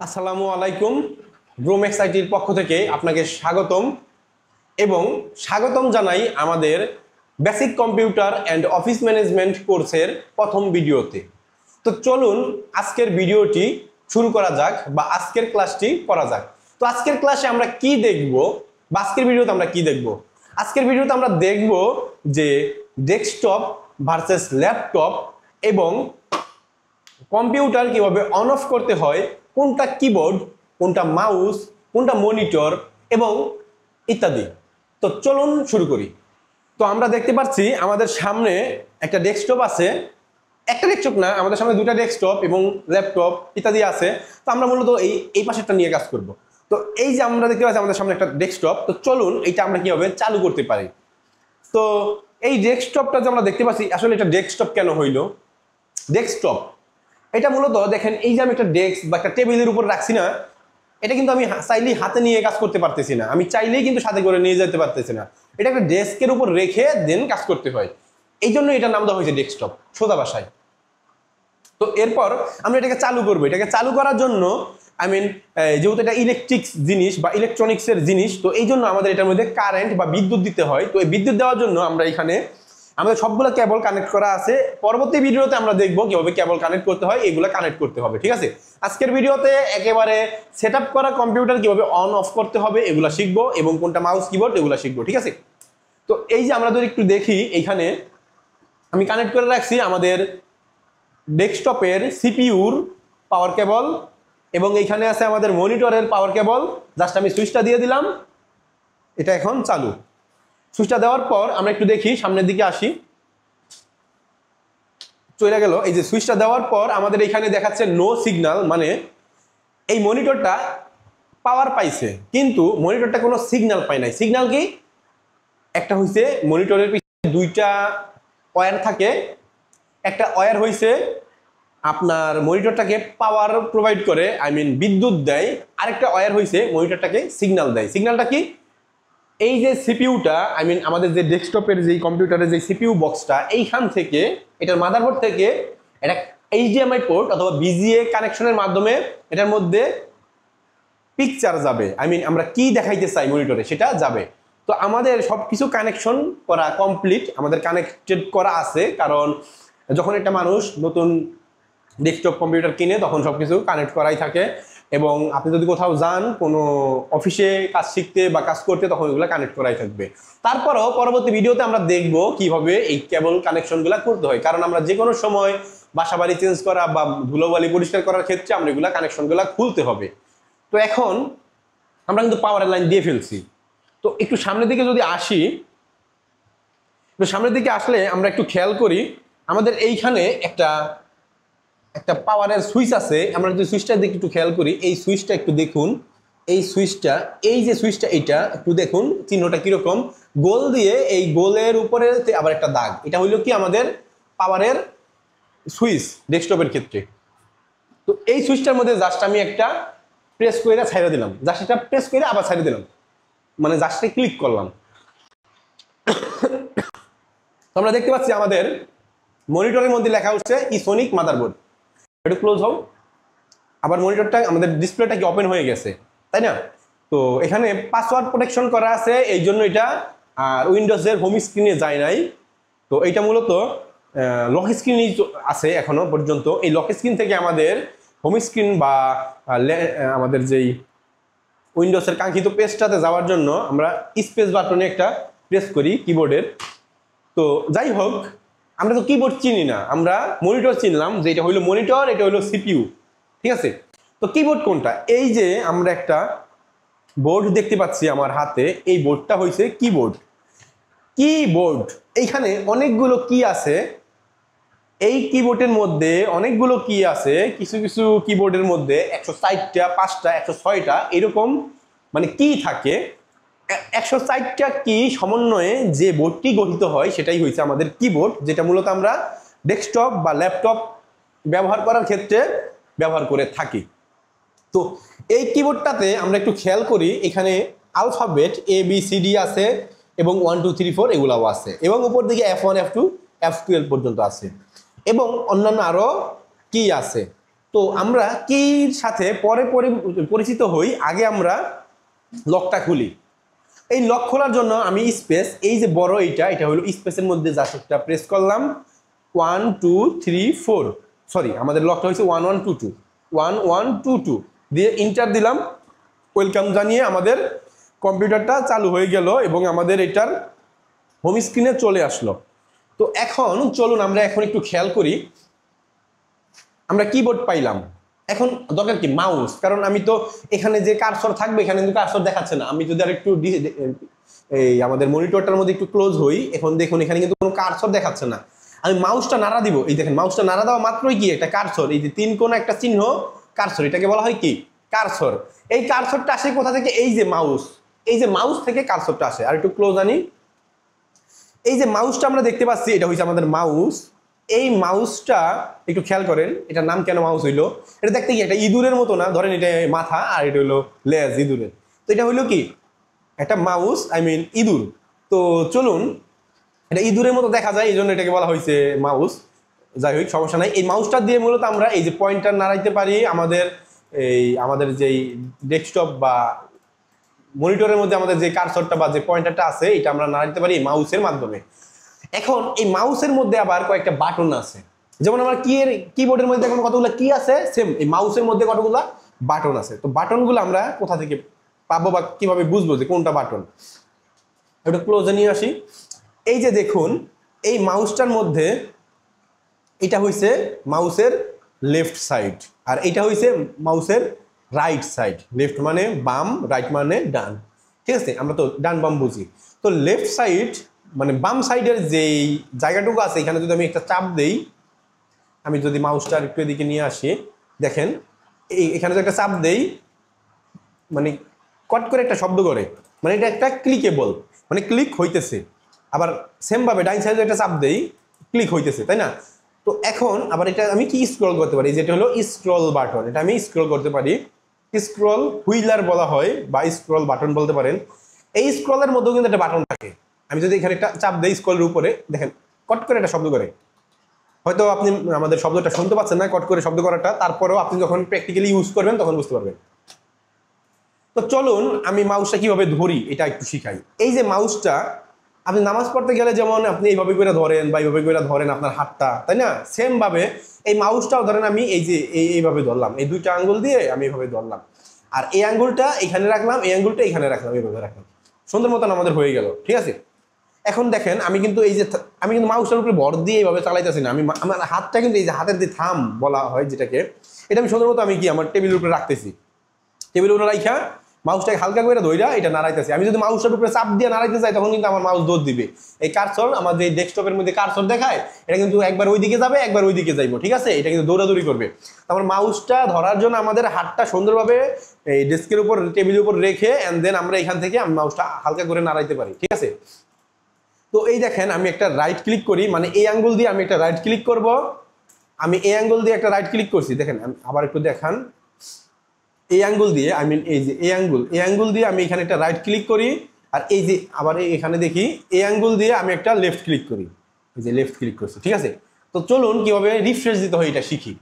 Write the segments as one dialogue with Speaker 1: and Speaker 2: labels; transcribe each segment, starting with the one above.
Speaker 1: আসসালামু আলাইকুম। ব্রোমেক্স আইটির পক্ষ থেকে আপনাকে স্বাগতম এবং স্বাগতম জানাই আমাদের basic computer and office management কোর্সের প্রথম ভিডিওতে। তো চলুন আজকের ভিডিওটি শুরু করা যাক বা আজকের ক্লাসটি করা যাক। তো আজকের ক্লাসে আমরা কি দেখব বা আজকের ভিডিওতে আমরা কি দেখব? আজকের ভিডিওতে আমরা দেখব যে ডেস্কটপ ভার্সেস ল্যাপটপ এবং কম্পিউটার কিভাবে অন অফ করতে হয়, কোনটা কিবোর্ড, কোনটা মাউস, কোনটা মনিটর এবং ইত্যাদি। তো চলুন শুরু করি। তো আমরা দেখতে পাচ্ছি আমাদের সামনে একটা ডেস্কটপ আছে, একটা ডেস্কটপ না, আমাদের সামনে দুটা ডেস্কটপ এবং ল্যাপটপ ইত্যাদি আছে। তো আমরা মূলত এই পাশেরটা নিয়ে কাজ করব। তো এই যে আমরা দেখতে পাচ্ছি আমাদের সামনে একটা ডেস্কটপ, তো চলুন এইটা আমরা কিভাবে চালু করতে পারি। তো এই ডেস্কটপটা যে আমরা দেখতে পাচ্ছি, আসলে এটা ডেস্কটপ কেন হইলো? ডেস্কটপ এটা মূলত দেখেন, এই যে আমি একটা ডেস্ক বা একটা টেবিলের উপর রাখছি না, এটা কিন্তু আমি চাইলেই হাতে নিয়ে কাজ করতে পারতেছি না, আমি চাইলেই কিন্তু সাথে করে নিয়ে যেতে পারতেছি না। এটা একটা ডেস্কের উপর রেখে দেন কাজ করতে হয়, এই জন্য এটার নাম দেওয়া হয়েছে ডেস্কটপ সোজা ভাষায়। তো এরপর আমরা এটাকে চালু করবো। এটাকে চালু করার জন্য যেহেতু এটা ইলেকট্রিক জিনিস বা ইলেকট্রনিক্সের জিনিস, তো এই জন্য আমাদের এটার মধ্যে কারেন্ট বা বিদ্যুৎ দিতে হয়। তো এই বিদ্যুৎ দেওয়ার জন্য আমরা এখানে আমাদের সবগুলো কেবল কানেক্ট করা আছে। পরবর্তী ভিডিওতে আমরা দেখবো কিভাবে কেবল কানেক্ট করতে হয়, এগুলো কানেক্ট করতে হবে, ঠিক আছে? আজকের ভিডিওতে একেবারে সেট আপ করা কম্পিউটার কিভাবে অন অফ করতে হবে এগুলো শিখবো এবং কোনটা মাউস কিবোর্ড এগুলো শিখবো, ঠিক আছে? তো এই যে আমরা যদি একটু দেখি, এইখানে আমি কানেক্ট করে রাখছি আমাদের ডেস্কটপের সিপিইউর পাওয়ার কেবল এবং এইখানে আছে আমাদের মনিটরের পাওয়ার কেবল। জাস্ট আমি সুইচটা দিয়ে দিলাম, এটা এখন চালু। সুইচটা দেওয়ার পর আমরা একটু দেখি, সামনের দিকে আসি, চলে গেল। এই যে সুইচটা দেওয়ার পর আমাদের এখানে দেখাচ্ছে নো সিগন্যাল, মানে এই মনিটরটা পাওয়ার পাইছে কিন্তু মনিটরটা কোনো সিগন্যাল পায় নাই। সিগন্যাল কি? একটা হইছে মনিটরের পিছনে দুইটা ওয়্যার থাকে, একটা ওয়্যার হইছে আপনার মনিটরটাকে পাওয়ার প্রোভাইড করে, বিদ্যুৎ দেয়। আরেকটা ওয়্যার হইছে মনিটরটাকে সিগন্যাল দেয়। সিগন্যালটা কি? এই যে সিপিইউটা আমাদের যে ডেস্কটপের যে কম্পিউটারের যে সিপিইউ বক্সটা, এইখান থেকে এটার মাদারবোর্ড থেকে এটা এইচডিএমআই পোর্ট অথবা বিজিএ কানেকশনের মাধ্যমে এটার মধ্যে পিকচার যাবে, আমরা কি দেখাইতে চাই মনিটরে সেটা যাবে। তো আমাদের সবকিছু কানেকশন করা কমপ্লিট, আমাদের কানেক্টেড করা আছে, কারণ যখন একটা মানুষ নতুন ডেস্কটপ কম্পিউটার কিনে তখন সবকিছু কানেক্ট করাই থাকে এবং আপনি যদি কোথাও যান কোনো অফিসে কাজ শিখতে বা কাজ করতে, তখন এগুলো কানেক্ট করাই থাকবে। তারপরও পরবর্তী ভিডিওতে আমরা দেখব কিভাবে এই কেবল কানেকশনগুলো করতে হয়, কারণ আমরা যে কোনো সময় বাসা বাড়ি চেঞ্জ করা বা ধুলোবালি পরিষ্কার করার ক্ষেত্রে আমরা এগুলো কানেকশনগুলো খুলতে হবে। তো এখন আমরা কিন্তু পাওয়ার লাইন দিয়ে ফেলছি। তো একটু সামনের দিকে যদি আসি, তো সামনের দিকে আসলে আমরা একটু খেয়াল করি, আমাদের এইখানে একটা পাওয়ারের সুইচ আছে। আমরা যদি সুইচটার দিকে একটু খেয়াল করি, এই সুইচটা একটু দেখুন, এই সুইচটা, এই যে সুইচটা, এইটা একটু দেখুন চিহ্নটা কিরকম, গোল দিয়ে, এই গোলের উপরে আবার একটা দাগ, এটা হইলো কি আমাদের পাওয়ারের সুইচ ডেস্কটপের ক্ষেত্রে। তো এই সুইচটার মধ্যে জাস্ট আমি একটা প্রেস করে ছাইড়া দিলাম, জাস্ট এটা প্রেস করে আবার ছাইড়া দিলাম, মানে জাস্টে ক্লিক করলাম। তো আমরা দেখতে পাচ্ছি আমাদের মনিটরের মধ্যে লেখা হচ্ছে ইসোনিক মাদারবোর্ড। একটু ক্লোজ হোক, আবার মনিটরটা আমাদের ডিসপ্লেটা কি ওপেন হয়ে গেছে, তাই না? তো এখানে পাসওয়ার্ড প্রোটেকশন করা আছে, এই জন্য এটা আর উইন্ডোজের হোম স্ক্রিনে যায় নাই। তো এইটা মূলত লক স্ক্রিনই আছে এখনো পর্যন্ত। এই লক স্ক্রিন থেকে আমাদের হোম স্ক্রিন বা আমাদের যেই উইন্ডোজের কাঙ্ক্ষিত পেজটাতে যাওয়ার জন্য আমরা স্পেস বাটনে একটা প্রেস করি কিবোর্ডের। তো যাই হোক, আমরা তো কিবোর্ড চিনি না, আমরা মনিটর চিনলাম, যে এটা হইলো মনিটর, এটা হইলো সিপিইউ, ঠিক আছে? তো কিবোর্ড কোনটা? এই যে আমরা একটা বোর্ড দেখতে পাচ্ছি আমার হাতে, এই বোর্ডটা হইছে কিবোর্ড। কিবোর্ড এইখানে অনেকগুলো কি আছে, এই কিবোর্ডের মধ্যে অনেকগুলো কি আছে, কিছু কিছু কিবোর্ডের মধ্যে 160টা, 5টা, 106টা এরকম মানে কি থাকে। 160টা কি সমন্বয়ে যে বোর্ডটি গঠিত হয় সেটাই হয়েছে আমাদের কিবোর্ড, যেটা মূলত আমরা ডেস্কটপ বা ল্যাপটপ ব্যবহার করার ক্ষেত্রে ব্যবহার করে থাকি। তো এই কিবোর্ডটাতে আমরা একটু খেয়াল করি, এখানে আলফাবেট ABCD আছে এবং 1 2 3 4 এগুলাও আছে, এবং উপর দিকে F1 F2 F12 পর্যন্ত আছে, এবং অন্যান্য আরো কি আছে। তো আমরা কির সাথে পরে পরে পরিচিত হই, আগে আমরা লকটা খুলি। এই লক খোলার জন্য আমি স্পেস, এই যে বড় এটা হলো স্পেসের মধ্যে জাস্ট একটা প্রেস করলাম, 1 2 3 4, সরি আমাদের লকটা হচ্ছে 1 1 2 2, 1 1 2 2 দিয়ে ইন্টার দিলাম। ওয়েলকাম জানিয়ে আমাদের কম্পিউটারটা চালু হয়ে গেল এবং আমাদের এটার হোম স্ক্রিনে চলে আসলো। তো এখন চলুন আমরা এখন একটু খেয়াল করি আমরা কিবোর্ড পাইলাম, এখন দরকার কি মাউস, কারণ আমি তো এখানে যে কার্সর থাকবে এখানে কিন্তু কার্সর দেখাচ্ছে না। আমি যদি আর একটু এই আমাদের মনিটরটার মধ্যে একটু ক্লোজ হই, এখন দেখুন এখানে কিন্তু কোনো কার্সর দেখাচ্ছে না। আমি মাউসটা নাড়া দিব, এই দেখেন মাউসটা নাড়া দেওয়া মাত্রই কি একটা কার্সর, এই যে 3 কোণা একটা চিহ্ন কার্সর, এটাকে বলা হয় কি কার্সর। এই কার্সরটা আসে কোথা থেকে? এই যে মাউস, এই যে মাউস থেকে কার্সরটা আসে। আর একটু ক্লোজ আনি, এই যে মাউসটা আমরা দেখতে পাচ্ছি এটা হচ্ছে আমাদের মাউস। এই মাউসটা একটু খেয়াল করেন, এটার নাম কেন মাউস হইলো? এটা দেখতে কি একটা ইঁদুরের মতো না? ধরেন এটা মাথা আর এটা হলো লেজ ইঁদুরের, তো এটা হইলো কি একটা মাউস, আই মিন ইঁদুর। তো চলুন, এটা ইঁদুরের মতো দেখা যায় এই জন্য এটাকে বলা হয়েছে মাউস। যাই হোক সমস্যা নাই। এই মাউসটা দিয়ে মূলত আমরা এই যে পয়েন্টার নাড়াইতে পারি, আমাদের যেই ডেস্কটপ বা মনিটরের মধ্যে আমাদের যে কার্সরটা বা যে পয়েন্টারটা আছে এটা আমরা নাড়াইতে পারি মাউসের মাধ্যমে। এখন এই মাউসের মধ্যে আবার কয়েকটা বাটন আছে, যেমন আমার কিবোর্ডের মধ্যে এখন কতগুলো কি আছে, সেম এই মাউসের মধ্যে কতগুলো বাটন আছে। তো বাটনগুলো আমরা কোথা থেকে পাবো বা কিভাবে বুঝবো যে কোনটা বাটন? একটু ক্লোজে নিয়ে আসি। এই যে দেখুন এই মাউসটার মধ্যে এটা হইছে মাউসের লেফট সাইড আর এটা হইছে মাউসের রাইট সাইড। লেফট মানে বাম, রাইট মানে ডান, ঠিক আছে? আমরা তো ডান বাম বুঝি। তো লেফট সাইড মানে বাম সাইডের যেই জায়গাটুকু আছে এখানে যদি আমি একটা চাপ দেই, আমি যদি মাউসটা একটু এদিকে নিয়ে আসি, দেখেন এখানে যদি একটা চাপ দেই মানে কট করে একটা শব্দ করে, মানে এটা একটা ক্লিকেবল, মানে ক্লিক হইতেছে। আবার সেম ভাবে ডাইন সাইডে একটা চাপ দেই, ক্লিক হইতেছে, তাই না? তো এখন আবার এটা আমি কি স্ক্রল করতে পারি, যেটা হলো স্ক্রল বাটন, এটা আমি স্ক্রল করতে পারি। স্ক্রল হুইলার বলা হয় বা স্ক্রল বাটন বলতে পারেন। এই স্ক্রলের মধ্যেও কিন্তু একটা বাটন থাকে। আমি যদি এখানে একটা চাপ দেই স্ক্রলের উপরে, দেখেন কট করে একটা শব্দ করে। হয়তো আপনি আমাদের শব্দটা শুনতে পাচ্ছেন না কট করে শব্দ করাটা, তারপরেও আপনি যখন প্র্যাকটিক্যালি ইউজ করবেন তখন বুঝতে পারবেন। তো চলুন আমি মাউসটা কিভাবে ধরি এটা একটু শিখাই। এই যে মাউসটা আপনি নামাজ পড়তে গেলে যেমন আপনি এইভাবে করে ধরেন বা এইভাবে করে ধরেন আপনার হাতটা, তাই না? সেম ভাবে এই মাউসটাও ধরেন আমি এই যে এইভাবে ধরলাম, এই দুইটা আঙ্গুল দিয়ে আমি এইভাবে ধরলাম, আর এই আঙ্গুলটা এখানে রাখলাম, এই আঙ্গুলটা এখানে রাখলাম, এইভাবে রাখলাম, সুন্দর মতন আমাদের হয়ে গেল, ঠিক আছে? এখন দেখেন আমি কিন্তু এই যে আমি কিন্তু মাউসটার উপরে ভর দিয়ে এইভাবে চালাইতেছি না, আমি আমার হাতটা কিন্তু এই যে হাতের যে থাম বলা হয় যেটাকে, এটা আমি সুন্দর মতো আমি কি আমার টেবিলের উপরে রাখতেছি। টেবিলের উপরে রাখা মাউসটাকে হালকা করে ধইরা এটা নাড়াইতেছি। আমি যদি মাউসটার উপরে চাপ দিয়ে নাড়াইতে চাই তখন কিন্তু আমার মাউস দৌড় দিবে। এই কার্সর আমাদের এই ডেস্কটপের মধ্যে কার্সর দেখায়, এটা কিন্তু একবার ওইদিকে যাবে একবার ওইদিকে যাইবো, ঠিক আছে? এটা কিন্তু দৌড়াদৌড়ি করবে। আমার মাউসটা ধরার জন্য আমাদের হাতটা সুন্দরভাবে এই ডেস্কের উপর টেবিলের উপর রেখে এন্ড দেন আমরা এখান থেকে আমি মাউসটা হালকা করে নাড়াইতে পারি, ঠিক আছে? তো এই দেখেন আমি একটা রাইট ক্লিক করি, মানে এই আঙ্গুল দিয়ে আমি একটা রাইট ক্লিক করব। আমি এই আঙ্গুল দিয়ে একটা রাইট ক্লিক করছি, দেখেন আবার একটু দেখান। এই আঙ্গুল দিয়ে আই মিন এই যে এই আঙ্গুল দিয়ে আমি এখানে একটা রাইট ক্লিক করি, আর এই যে আবার এখানে দেখি এই আঙ্গুল দিয়ে আমি একটা লেফট ক্লিক করি, এই যে লেফট ক্লিক করছি, ঠিক আছে? তো চলুন কিভাবে রিফ্রেশ দিতে হয় এটা শিখি।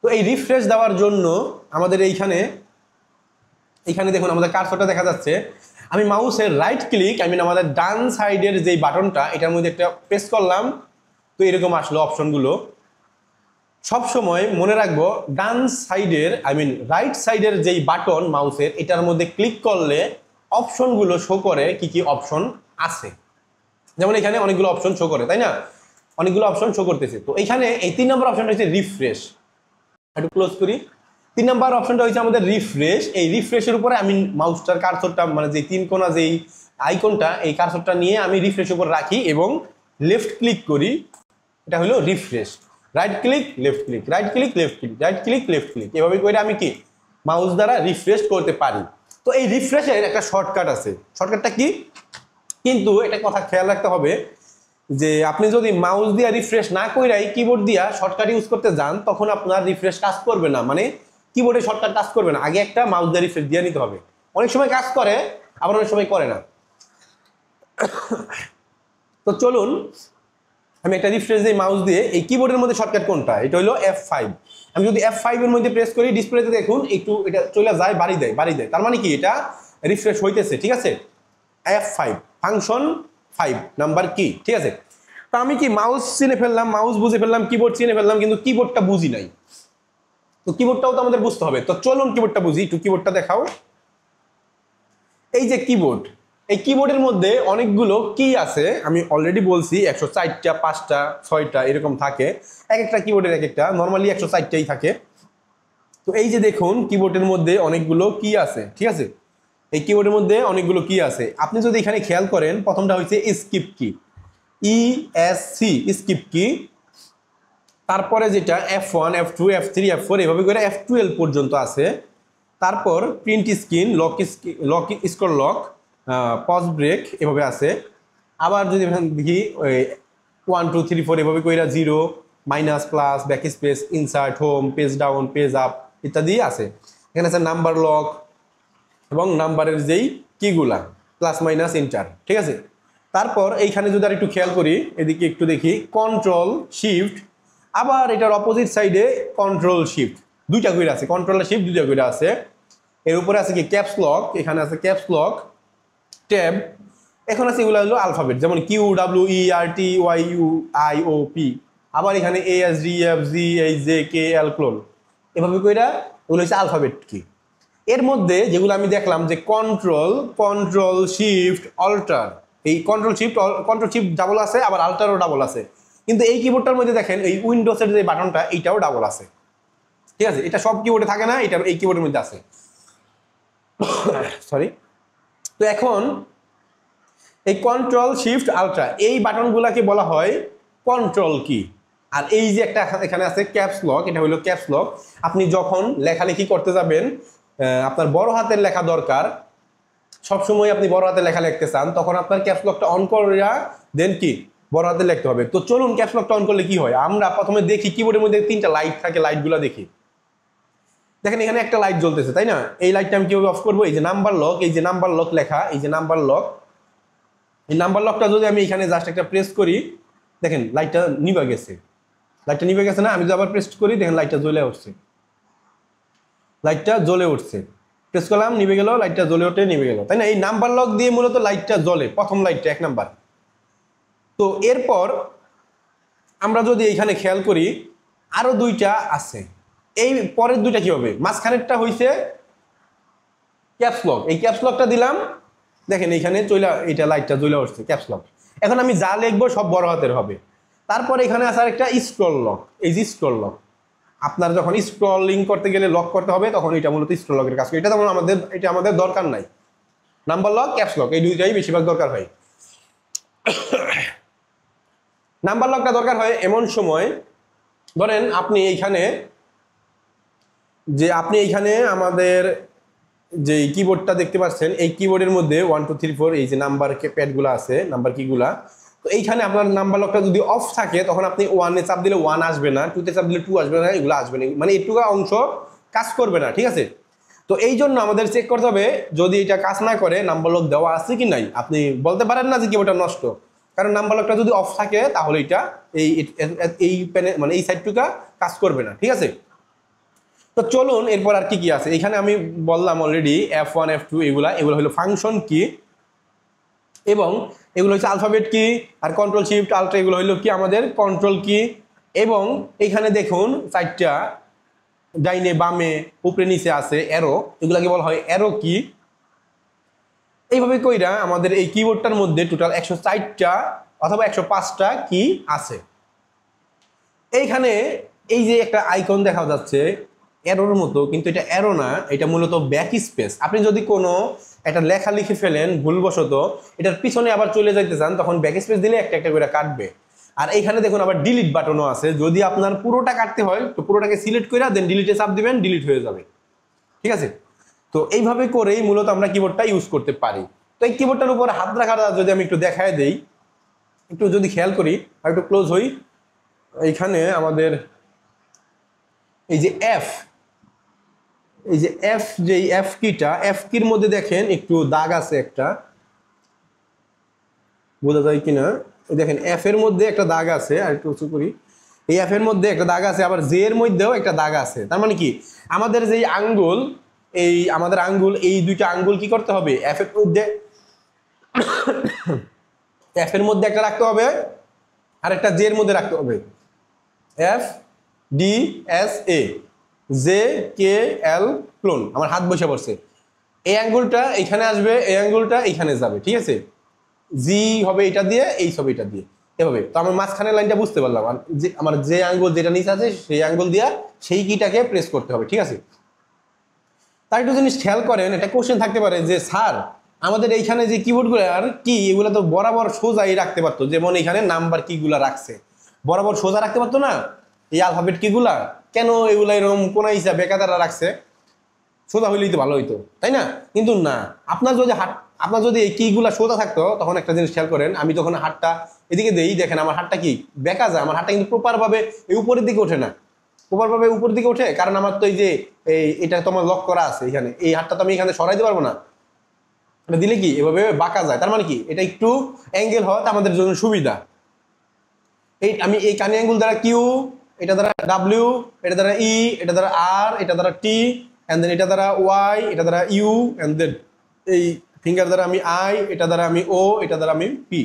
Speaker 1: তো এই রিফ্রেশ দেওয়ার জন্য আমাদের এইখানে দেখুন আমাদের কার্সরটা দেখা যাচ্ছে। আমি মাউসের রাইট ক্লিক আই মিন আমাদের ডান সাইডের যে বাটনটা এটার মধ্যে একটা প্রেস করলাম, তো এরকম আসলো অপশনগুলো। সব সময় মনে রাখবো ডান সাইডের আই মিন রাইট সাইডের যেই বাটন মাউসের এটার মধ্যে ক্লিক করলে অপশনগুলো শো করে কি কি অপশন আছে। যেমন এখানে অনেকগুলো অপশন শো করে, তাই না? অনেকগুলো অপশন শো করতেছে। তো এখানে এই 3 নম্বর অপশনটা হচ্ছে রিফ্রেশ। একটু ক্লোজ করি। 3 নম্বর অপশনটা হচ্ছে আমাদের রিফ্রেশ। এই রিফ্রেশের উপরে আমি মাউসটার কার্সরটা মানে যে 3 কোণা যেই আইকনটা এই কার্সরটা নিয়ে আমি রিফ্রেশের উপর রাখি এবং লেফট ক্লিক করি, এটা হলো refresh. Right click left click, right click left click, right click left click, এভাবে করে আমি কি মাউস দ্বারা রিফ্রেশ করতে পারি। তো এই রিফ্রেশের একটা শর্টকাট আছে। শর্টকাটটা কি? কিন্তু এটা কথা খেয়াল রাখতে হবে যে আপনি যদি মাউস দিয়ে রিফ্রেশ না কইরাই কিবোর্ড দিয়া শর্টকাট ইউজ করতে যান তখন আপনার রিফ্রেশ কাজ করবে না, মানে কিবোর্ডে শর্টকাট কাজ করবে না। আগে একটা মাউস দিয়ে রিফ্রেশ দিয়ে নিতে হবে। অনেক সময় কাজ করে আবার অনেক সময় করে না। তো চলুন আমি একটা রিফ্রেশ দিই মাউস দিয়ে, এই কিবোর্ডের মধ্যে শর্টকাট কোনটা, এটা হলো F5। আমি যদি F5 এর মধ্যে প্রেস করি ডিসপ্লেতে দেখুন একটু এটা চলে যায় বাড়ি দেয়, তার মানে কি এটা রিফ্রেশ হইতেছে, ঠিক আছে। F5 ফাংশন 5 নাম্বার কি, ঠিক আছে। তো আমি কি মাউস চিনে ফেললাম, মাউস বুঝে ফেললাম, কিবোর্ড চিনে ফেললাম, কিন্তু কিবোর্ডটা বুঝি নাই। তো কিবোর্ডটাও তো আমাদের বুঝতে হবে, তো চলুন কিবোর্ডটা বুঝি। একটু কিবোর্ডটা দেখাও। এই যে কিবোর্ড, এই কিবোর্ডের মধ্যে অনেকগুলো কি আছে, আমি অলরেডি বলছি 104টা 5টা 6টা এরকম থাকে, এক একটা কিবোর্ডের এক একটা, নর্মালি 104টাই থাকে। তো এই যে দেখুন কিবোর্ডের মধ্যে অনেকগুলো কি আছে, ঠিক আছে। এই কিবোর্ডের মধ্যে অনেকগুলো কি আছে, আপনি যদি এখানে খেয়াল করেন প্রথমটা হচ্ছে স্কিপ কি, ESC স্কিপ কি, তারপরে যেটা F1 F2 F3 F4 এভাবে করে F12 পর্যন্ত আছে। তারপর print screen, lock scroll lock, pause break এভাবে আছে। আবার যদি দেখি 1 2 3 4 এভাবে কইরা 0 minus plus back space insert home page down page up ইত্যাদি আছে। এখানে আছে নাম্বার লক এবং নাম্বারের যেই কিগুলা প্লাস মাইনাস এন্টার, ঠিক আছে। তারপর এইখানে যদি আর একটু খেয়াল করি, এদিকে একটু দেখি কন্ট্রোল শিফট, আবার এটার অপোজিট সাইডে কন্ট্রোল শিফট, দুইটা করে আছে, কন্ট্রোল শিফট দুইটা করে আছে। এর উপরে আছে কি ক্যাপস লক, এখানে আছে ক্যাপস লক, ট্যাব, এখন আছে এগুলো হলো আলফাবেট, যেমন QWERTYUIOP, আবার এখানে ASDFGHJKL ক্লোন, এভাবে কইরা এগুলো হচ্ছে আলফাবেট কি। এর মধ্যে যেগুলো আমি দেখলাম যে কন্ট্রোল শিফট অল্টার, এই কন্ট্রোল শিফট ডাবল আছে, আবার আল্টারও ডাবল আছে। কিন্তু এই কিবোর্ডটার মধ্যে দেখেন এই উইন্ডোজের যে বাটনটা এইটাও ডাবল আছে, ঠিক আছে। এটা সব কিবোর্ডে থাকে না, এটা এই কিবোর্ডের মধ্যে আছে, সরি। তো এখন এই কন্ট্রোল শিফট আল্ট্রা এই বাটনগুলোকে বলা হয় কন্ট্রোল কি। আর এই যে একটা এখানে আছে ক্যাপস লক, এটা হলো ক্যাপস লক। আপনি যখন লেখালেখি করতে যাবেন, আপনার বড় হাতের লেখা দরকার, সবসময় আপনি বড় হাতে লেখা লিখতে চান, তখন আপনার ক্যাপস লকটা অন করিয়া দেন কি বড় হাতে লিখতে হবে। তো চলুন ক্যাপস লকটা অন করলে কি হয়, আমরা প্রথমে দেখি কিবোর্ডের মধ্যে 3টা লাইট থাকে, লাইটগুলো দেখি। দেখেন এখানে একটা লাইট জ্বলতেছে, তাই না। এই লাইটটা আমি কিভাবে অফ করবো, এই যে নাম্বার লক, এই যে নাম্বার লক লেখা, এই যে নাম্বার লক, এই নাম্বার লকটা যদি আমি এখানে জাস্ট একটা প্রেস করি, দেখেন লাইটটা নিভে গেছে, লাইটটা নিভে গেছে না। আমি যদি আবার প্রেস করি, দেখেন লাইটটা জ্বলে উঠছে, লাইটটা জ্বলে উঠছে, প্রেস করলাম নিভে গেল, লাইটটা জ্বলে ওঠে নিভে গেল, তাই না। এই নাম্বার লক দিয়ে মূলত লাইটটা জ্বলে, প্রথম লাইটটা 1 নাম্বার। তো এরপর আমরা যদি এখানে খেয়াল করি আরো 2টা আছে, এই পরের 2টা কি হবে, মাঝখানেরটা হইছে ক্যাপস লক, এই ক্যাপস লকটা দিলাম, দেখেন এখানে চইলা এটা লাইটটা জ্বলে উঠছে ক্যাপস লক। এখন আমি যা লিখবো সব বড় হাতের হবে। তারপরে এখানে আছে আরেকটা স্ক্রল লক, এই যে স্ক্রল লক, আপনার যখন স্ক্রলিং করতে গেলে লক করতে হবে, তখন এটা মূলত স্ক্রল লকের কাজ করে। এটা তেমন আমাদের দরকার নাই। নাম্বার লক ক্যাপস লক এই দুইটাই বেশিরভাগ দরকার হয়। নাম্বার লকটা দরকার হয় এমন সময়, ধরেন আপনি এইখানে আমাদের যে কিবোর্ডটা দেখতে পাচ্ছেন, এই কিবোর্ডের মধ্যে 1 2 3 4 এই যে নাম্বার প্যাডগুলো আছে, নাম্বার কিগুলা। তো এইখানে আপনার নাম্বার লকটা যদি অফ থাকে, তখন আপনি 1 এ চাপ দিলে 1 আসবে না, 2 তে চাপ দিলে 2 আসবে না, এগুলো আসবে না, মানে এইটুকু অংশ কাজ করবে না, ঠিক আছে। তো এই জন্য আমাদের চেক করতে হবে, যদি এটা কাজ না করে নাম্বার লক দেওয়া আছে কি নাই। আপনি বলতে পারেন না যে কিবোর্ডটা নষ্ট, কারণ নাম্বার লকটা যদি অফ থাকে তাহলে এটা এই প্যানে মানে এই সাইডটুকা কাজ করবে না, ঠিক আছে। তো চলুন এরপর আর কি কি আছে। এখানে আমি বললাম অলরেডি F1 F2 এগুলো হলো ফাংশন কি, এবং এগুলো হচ্ছে আলফাবেট কি, আর কন্ট্রোল শিফট আল্ট্রা এগুলো হলো কি আমাদের কন্ট্রোল কি। এবং এখানে দেখুন 4টা ডাইনে বামে উপরে নিচে আছে অ্যারো, এগুলাকে বলা হয় অ্যারো কি। এইভাবে কইরা আমাদের এই কিবোর্ডটার মধ্যে টোটাল 104টা অথবা 105টা কি আছে। এইখানে এই যে একটা আইকন দেখা যাচ্ছে অ্যারোর মতো, কিন্তু এটা অ্যারো না, এটা মূলত ব্যাক স্পেস। আপনি যদি কোনো একটা লেখা লিখে ফেলেন ভুলবশত, এটার পিছনে আবার চলে যাইতে চান, তখন ব্যাক স্পেস দিলে একটা একটা করে কাটবে। আর এইখানে দেখুন আবার ডিলিট বাটনও আছে, যদি আপনার পুরোটা কাটতে হয় তো পুরোটাকে সিলেক্ট করে দেন ডিলিটে চাপ দিবেন, ডিলিট হয়ে যাবে, ঠিক আছে। তো এইভাবে করেই মূলত আমরা কিবোর্ডটা ইউজ করতে পারি। তো এই কিবোর্ডটার উপর হাত রাখাটা যদি আমি একটু দেখায় দেই, একটু যদি খেয়াল করি আর একটু ক্লোজ হই, এইখানে আমাদের এই যে এফ কিটা, এফ কির মধ্যে দেখেন একটু দাগ আছে, একটা বোঝা যায় কিনা, দেখেন এফ এর মধ্যে একটা দাগ আছে, আর একটু উঁচু করি, এই এফ এর মধ্যে একটা দাগ আছে, আবার জে এর মধ্যেও একটা দাগ আছে। তার মানে কি আমাদের যেই আঙ্গুল, এই আমাদের আঙ্গুল, এই দুইটা আঙ্গুল কি করতে হবে, এফ এর মধ্যে এফ এর মধ্যে একটা রাখতে হবে আর একটা জে এর মধ্যে রাখতে হবে। F D S A, J K L clone. আমার হাত বসে পড়ছে, এই আঙ্গুলটা এইখানে আসবে, এই আঙ্গুলটা এইখানে যাবে, ঠিক আছে। জি হবে এটা দিয়ে, এই হবে এটা দিয়ে, এভাবে। তো আমার মাঝখানে লাইনটা বুঝতে পারলাম, আর যে আমার যে আঙ্গুল যেটা নিচে আছে সেই আঙ্গুল দিয়া সেই কিটাকে প্রেস করতে হবে, ঠিক আছে। তার একটু জিনিস খেয়াল করেন, একটা কোশ্চেন থাকতে পারে যে স্যার আমাদের এইখানে যে কিবোর্ডগুলো আর কি, এগুলো তো বরাবর সোজাই রাখতে পারতো, যেমন এখানে নাম্বার কিগুলা রাখছে বরাবর সোজা রাখতে পারতো না, এই আলফাবেট কিগুলা কেন এগুলা এরকম কোনা হিসাবে বেকাদারা রাখছে, সোজা হইলেই তো ভালো হইতো, তাই না? কিন্তু না, আপনার যদি এই কিগুলা সোজা থাকতো, তখন একটা জিনিস খেয়াল করেন, আমি যখন হাতটা এদিকে দেই, দেখেন আমার হাতটা কি বেঁকা যায়, আমার হাতটা কিন্তু প্রপার ভাবে এই উপরের দিকে ওঠে না, প্রপার ভাবে উপরের দিকে ওঠে, কারণ আমার তো এই যে এটা তোমার লক করা আছে এখানে, এই হাতটা তো আমি এখানে সরাইতে পারবো না, এটা দিলে কি এভাবে বাঁকা যায়। তার মানে কি এটা একটু অ্যাঙ্গেল হয়, আমাদের জন্য সুবিধা। আমি এই কানি অ্যাঙ্গুল দ্বারা কিউ, এটা দ্বারা ডাব্লিউ, এটা দ্বারা ই, এটা দ্বারা আর, এটা দ্বারা টি, এন্ড দেন এটা দ্বারা ওয়াই, এটা দ্বারা ইউ, এন্ড দেন এই ফিঙ্গার দ্বারা আমি আই, এটা দ্বারা আমি ও, এটা দ্বারা আমি পি।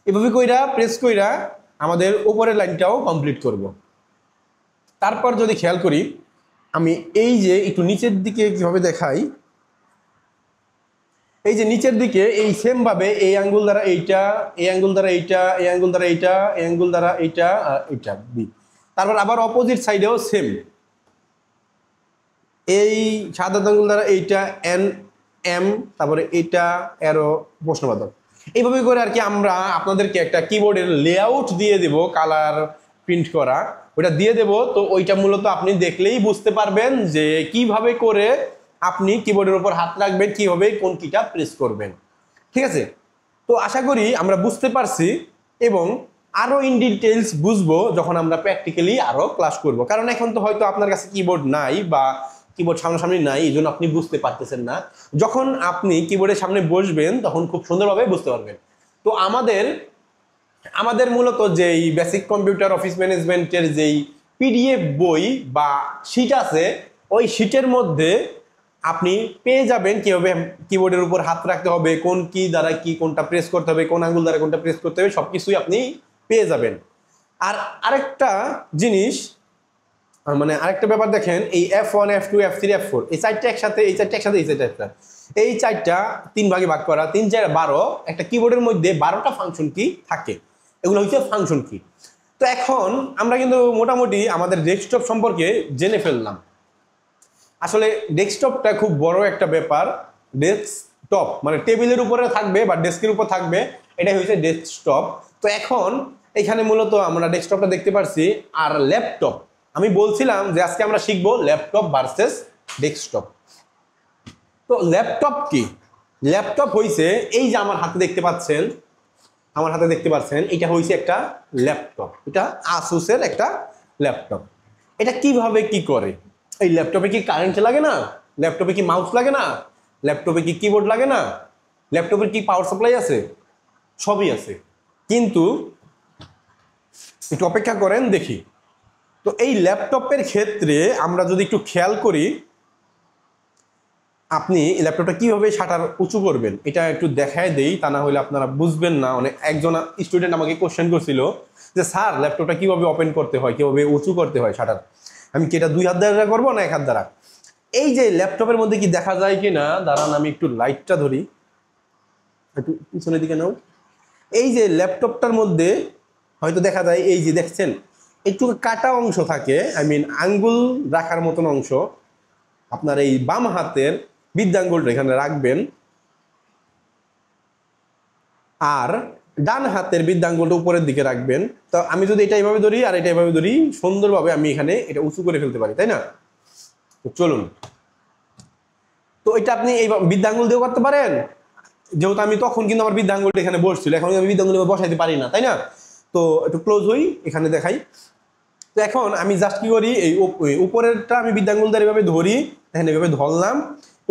Speaker 1: এভাবে কইরা প্রেস কইরা আমাদের উপরের লাইনটাও কমপ্লিট করব। তারপর যদি খেয়াল করি, আমি এই যে একটু নিচের দিকে কিভাবে দেখাই, এই যে নিচের দিকে এই সেম ভাবে এই আঙ্গুল দ্বারা এইটা, এই আঙ্গুল দ্বারা এইটা, এই আঙ্গুল দ্বারা এইটা, এই আঙ্গুল দ্বারা এইটা, এইটা বি। তারপর আবার অপোজিট সাইডেও সেম, এই সাদা আঙ্গুল দ্বারা এইটা এন এম, তারপরে এইটা এরো প্রশ্নবাদক। এইভাবে করে আর কি আমরা আপনাদেরকে একটা কিবোর্ডের লেআউট দিয়ে দেব, কালার প্রিন্ট করা ওইটা দিয়ে দেব। তো ওইটা মূলত আপনি দেখলেই বুঝতে পারবেন যে কিভাবে করে আপনি কিবোর্ডের উপর হাত রাখবেন, কিভাবে কোন কিটা প্রেস করবেন, ঠিক আছে। তো আশা করি আমরা বুঝতে পারছি, এবং আরো ইন ডিটেইলস বুঝবো যখন আমরা প্র্যাকটিক্যালি আরো ক্লাস করব। কারণ এখন তো হয়তো আপনার কাছে কিবোর্ড নাই বা কিবোর্ড সামনাসামনি নাই, এই জন্য আপনি বুঝতে পারতেছেন না। যখন আপনি কিবোর্ডের সামনে বসবেন তখন খুব সুন্দরভাবে বুঝতে পারবেন। তো আমাদের মূলত যেই বেসিক কম্পিউটার অফিস ম্যানেজমেন্টের যেই পিডিএফ বই বা শিট আছে, ওই শিটের মধ্যে আপনি পেয়ে যাবেন কিভাবে কিবোর্ডের উপর হাত রাখতে হবে, কোন কি দ্বারা কি কোনটা প্রেস করতে হবে, কোন আঙ্গুল দ্বারা কোনটা প্রেস করতে হবে, সবকিছুই আপনি পেয়ে যাবেন। আর আরেকটা জিনিস, মানে আরেকটা ব্যাপার দেখেন, এই F1 F2 F3 F4 এই চারটা একসাথে, এই চারটা একসাথে, এই চারটা, এই চারটা 3 ভাগে ভাগ করা, 3 4 12, একটা কিবোর্ডের মধ্যে 12টা ফাংশন কি থাকে, এগুলো হচ্ছে ফাংশন কি। তো এখন আমরা কিন্তু মোটামুটি আমাদের ডেস্কটপ সম্পর্কে জেনে ফেললাম। আসলে ডেস্কটপটা খুব বড় একটা ব্যাপার। ডেস্কটপ মানে টেবিলের উপরে থাকবে বা ডেস্কের উপর থাকবে, এটাই হচ্ছে ডেস্কটপ। তো এখন এখানে মূলত আমরা ডেস্কটপটা দেখতে পাচ্ছি। আর ল্যাপটপ, আমি বলছিলাম যে আজকে আমরা শিখবো ল্যাপটপ ভার্সেস ডেস্কটপ। তো ল্যাপটপ কি? ল্যাপটপ হইছে এই যে আমার হাতে দেখতে পাচ্ছেন, এটা হইছে একটা ল্যাপটপ, এটা আসুসের একটা ল্যাপটপ। এটা কিভাবে কি করে? এই ল্যাপটপে কি কারেন্ট লাগে না? ল্যাপটপে কি মাউস লাগে না? ল্যাপটপে কি কিবোর্ড লাগে না? ল্যাপটপের কি পাওয়ার সাপ্লাই আছে? সবই আছে, কিন্তু একটু অপেক্ষা করেন দেখি। তো এই ল্যাপটপের ক্ষেত্রে আমরা যদি একটু খেয়াল করি, আপনি ল্যাপটপটা কিভাবে শাটার উঁচু করবেন এটা একটু দেখায় দেই, তা না হলে আপনারা বুঝবেন না। অনেক একজন স্টুডেন্ট আমাকে কোশ্চেন করছিল যে স্যার ল্যাপটপটা কিভাবে ওপেন করতে হয়, কিভাবে উঁচু করতে হয় শাটার, আমি কি এটা 2 হাত দ্বারা করবো না 1 হাত দ্বারা? এই যে ল্যাপটপের মধ্যে কি দেখা যায় কি না, দাঁড়ান আমি একটু লাইটটা ধরি, একটু পিছনের দিকে নাও। এই যে ল্যাপটপটার মধ্যে হয়তো দেখা যায়, এই যে দেখছেন একটু কাটা অংশ থাকে, আঙ্গুল রাখার মতন অংশ। আপনার এই বাম হাতের বৃদ্ধাঙ্গুলটা এখানে রাখবেন, আর ডান হাতের বৃদ্ধাঙ্গুলটা উপরের দিকে রাখবেন। তো আমি যদি এটা এইভাবে ধরি আর এটা এইভাবে ধরি, সুন্দরভাবে আমি এখানে এটা উঁচু করে ফেলতে পারি, তাই না? তো চলুন, তো এটা আপনি এই বৃদ্ধাঙ্গুল দিয়েও করতে পারেন, যেহেতু আমি তখন কিন্তু আমার বৃদ্ধাঙ্গুলটা এখানে বসছিল, এখন আমি বৃদ্ধাঙ্গুল বসাইতে পারি না, তাই না? তো একটু ক্লোজ হই, এখানে দেখাই। তো এখন আমি জাস্ট কি করি, এই উপরেরটা আমি বৃদ্ধাঙ্গুল দ্বারা এভাবে ধরি, এখানে এভাবে ধরলাম,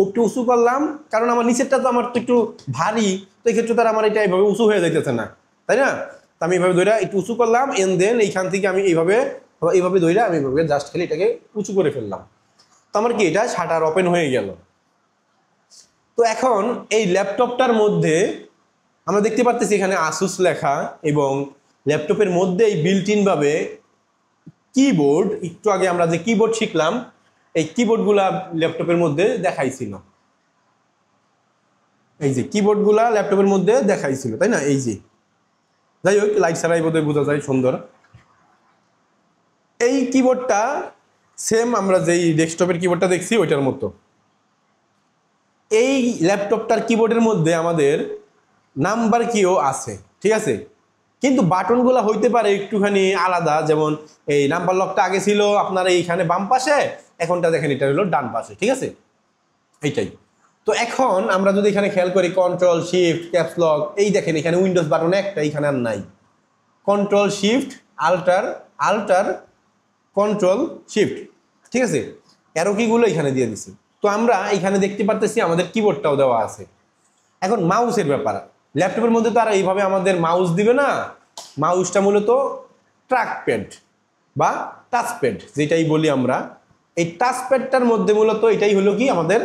Speaker 1: একটু উঁচু করলাম, কারণ আমার নিচেরটা তো আমার তো একটু ভারী, তো এই ক্ষেত্রে তার আমার এটা এইভাবে উঁচু হয়ে যাইতেছে না, তাই না? তো আমি এইভাবে ধরে একটু উঁচু করলাম, এন্ড দেন এইখান থেকে আমি এইভাবে ধরে আমি এইভাবে জাস্ট খালি এটাকে উঁচু করে ফেললাম। তো আমার কি এটা শাটার ওপেন হয়ে গেল। তো এখন এই ল্যাপটপটার মধ্যে আমরা দেখতে পাচ্ছি এখানে আসুস লেখা, এবং ল্যাপটপের মধ্যে এই বিল্ট ইন ভাবে কিবোর্ড, একটু আগে আমরা যে কিবোর্ড শিখলাম এই কিবোর্ডগুলা ল্যাপটপের মধ্যে দেখাইছিল। এই যে কিবোর্ডগুলা ল্যাপটপের মধ্যে দেখাইছিল, তাই না? এই যে, যাই হোক লাইট ছাড়াই বোধহয় বোঝা যায় সুন্দর। এই কিবোর্ডটা সেম আমরা যেই ডেস্কটপের কিবোর্ডটা দেখছি ওইটার মতো। এই ল্যাপটপটার কিবোর্ডের মধ্যে আমাদের নাম্বার কিও আছে, ঠিক আছে, কিন্তু বাটনগুলো হইতে পারে একটুখানি আলাদা। যেমন এই নাম্বার লকটা আগে ছিল আপনার এইখানে বাম পাশে, এখনটা দেখেন এটা হলো ডান পাশে, ঠিক আছে, এইটাই। তো এখন আমরা যদি এখানে খেয়াল করি কন্ট্রোল শিফট ক্যাপস লক, এই দেখেন এখানে উইন্ডোজ বাটন একটা, এখানে আর নাই। Control shift alt control shift, ঠিক আছে, অ্যারো কিগুলো এখানে দিয়ে দিছি। তো আমরা এখানে দেখতে পারতেছি আমাদের কিবোর্ডটাও দেওয়া আছে। এখন মাউসের ব্যাপার, ল্যাপটপের মধ্যে তো আর এইভাবে আমাদের মাউস দিবে না। মাউসটা মূলত ট্র্যাক প্যাড বা টাচ প্যাড যেটাই বলি আমরা, এই টাচ প্যাডটার মধ্যে মূলত এটাই হলো কি আমাদের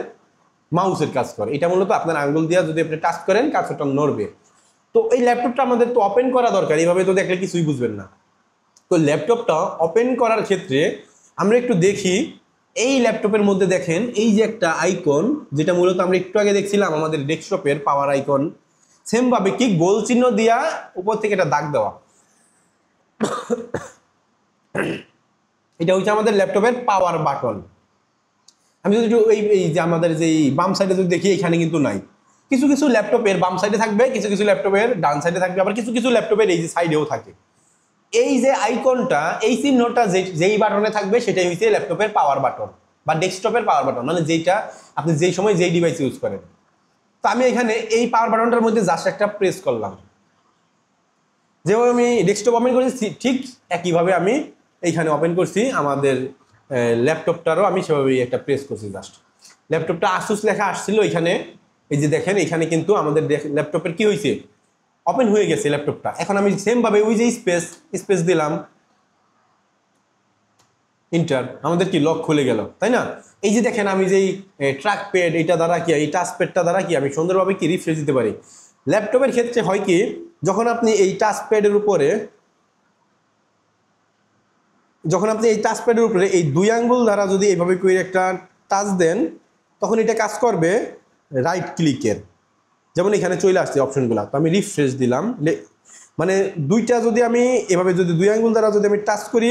Speaker 1: মাউসের কাজ করে। এটা মূলত আপনার আঙ্গুল দিয়ে যদি আপনি টাচ করেন কাজটা নড়বে। তো এই ল্যাপটপটা আমাদের তো ওপেন করা দরকার, এইভাবে তো দেখলে কিছুই বুঝবেন না। তো ল্যাপটপটা ওপেন করার ক্ষেত্রে আমরা একটু দেখি, এই ল্যাপটপের মধ্যে দেখেন এই যে একটা আইকন, যেটা মূলত আমরা একটু আগে দেখছিলাম আমাদের ডেস্কটপের পাওয়ার আইকন, সেম ভাবে কি গোল চিহ্ন দিয়া উপর থেকে এটা দাগ দেওয়া, এটা হচ্ছে আমাদের ল্যাপটপের পাওয়ার বাটন। আমি যদি এই যে আমাদের যে বাম সাইডে যদি দেখি এখানে কিন্তু নাই। কিছু কিছু ল্যাপটপের বাম সাইডে থাকবে, কিছু কিছু ল্যাপটপের ডান সাইডে থাকবে, আবার কিছু কিছু ল্যাপটপের এই যে সাইডেও থাকে। এই যে আইকনটা, এই চিহ্নটা যেই বাটনে থাকবে সেটাই হচ্ছে ল্যাপটপের পাওয়ার বাটন বা ডেস্কটপের পাওয়ার বাটন, মানে যেটা আপনি যেই সময় যেই ডিভাইস ইউজ করেন। তো আমি এখানে এই পাওয়ার বাটনটার মধ্যে জাস্ট একটা প্রেস করলাম, যেভাবে আমি ডেস্কটপ ওপেন করেছি ঠিক একইভাবে আমি এইখানে ওপেন করছি আমাদের ল্যাপটপটারও আমি সেভাবেই একটা প্রেস করছি জাস্ট। ল্যাপটপটা আসুস লেখা আসছিল এখানে, এই যে দেখেন এখানে কিন্তু আমাদের ল্যাপটপের কি হয়েছে, ওপেন হয়ে গেছে ল্যাপটপটা। এখন আমি সেম ভাবে ওই যে স্পেস দিলাম, ইন্টার, আমাদের কি লক খুলে গেল, তাই না? এই যে দেখেন আমি যেই ট্র্যাক প্যাড এটা দ্বারা কি, এই টাচ প্যাডটা দ্বারা কি আমি সুন্দরভাবে কি রিফ্রেশ দিতে পারি। ল্যাপটপের ক্ষেত্রে হয় কি, যখন আপনি এই টাচ প্যাডের উপরে এই দুই আঙ্গুল দ্বারা যদি এইভাবে করে একটা টাচ দেন, তখন এটা কাজ করবে রাইট ক্লিকের, যেমন এখানে চলে আসছে অপশনগুলো। তো আমি রিফ্রেশ দিলাম, মানে দুইটা যদি আমি এভাবে যদি দুই আঙ্গুল দ্বারা যদি আমি টাচ করি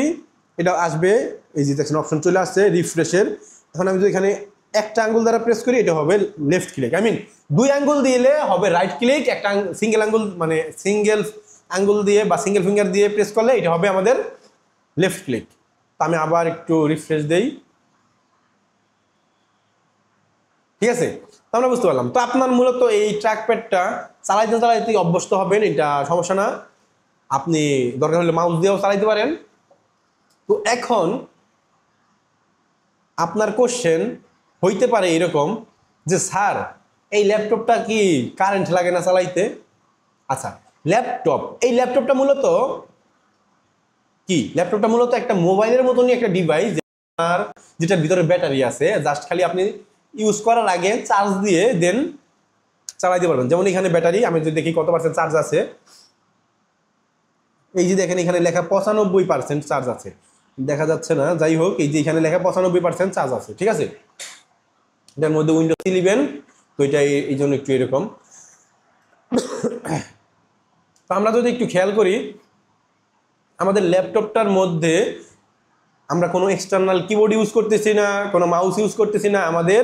Speaker 1: এটা আসবে, এই যে দেখছেন অপশন চলে আসছে রিফ্রেশের। এখন আমি যদি এখানে একটা আঙ্গুল দ্বারা প্রেস করি এটা হবে লেফট ক্লিক, দুই আঙ্গুল দিলে হবে রাইট ক্লিক, একটা সিঙ্গেল আঙ্গুল দিয়ে বা সিঙ্গেল ফিঙ্গার দিয়ে প্রেস করলে এটা হবে আমাদের লেফট ক্লিক। তো আমি আবার একটু রিফ্রেশ দেই, ঠিক আছে, তো আমরা বুঝতে পারলাম। তো আপনার মূলত এই ট্র্যাক প্যাডটা চালাইতে অভ্যস্ত হবেন, এটা সমস্যা না, আপনি দরকার হলে মাউস দিয়েও চালাইতে পারেন। তো এখন আপনার কোশ্চেন হইতে পারে এরকম যে স্যার এই ল্যাপটপটা কি কারেন্ট লাগে না চালাইতে? আচ্ছা, এই ল্যাপটপটা মূলত কি, ল্যাপটপটা মূলত একটা মোবাইলের মতনই একটা ডিভাইস, যেটার ভিতরে ব্যাটারি আছে, জাস্ট খালি আপনি ইউজ করার আগে চার্জ দিয়ে দেন চালাইতে পারবেন। যেমন এখানে ব্যাটারি আমি যদি দেখি কত পার্সেন্ট চার্জ আছে, এই যে দেখেন এখানে লেখা 95% চার্জ আছে, দেখা যাচ্ছে না, যাই হোক এই যে এখানে লেখা 95% চার্জ আছে, ঠিক আছে। এটার মধ্যে উইন্ডোজ 11, তো এটা এই জন্য একটু এরকম। তো আমরা যদি একটু খেয়াল করি আমাদের ল্যাপটপটার মধ্যে আমরা কোনো এক্সটার্নাল কিবোর্ড ইউজ করতেছি না, কোনো মাউস ইউজ করতেছি না, আমাদের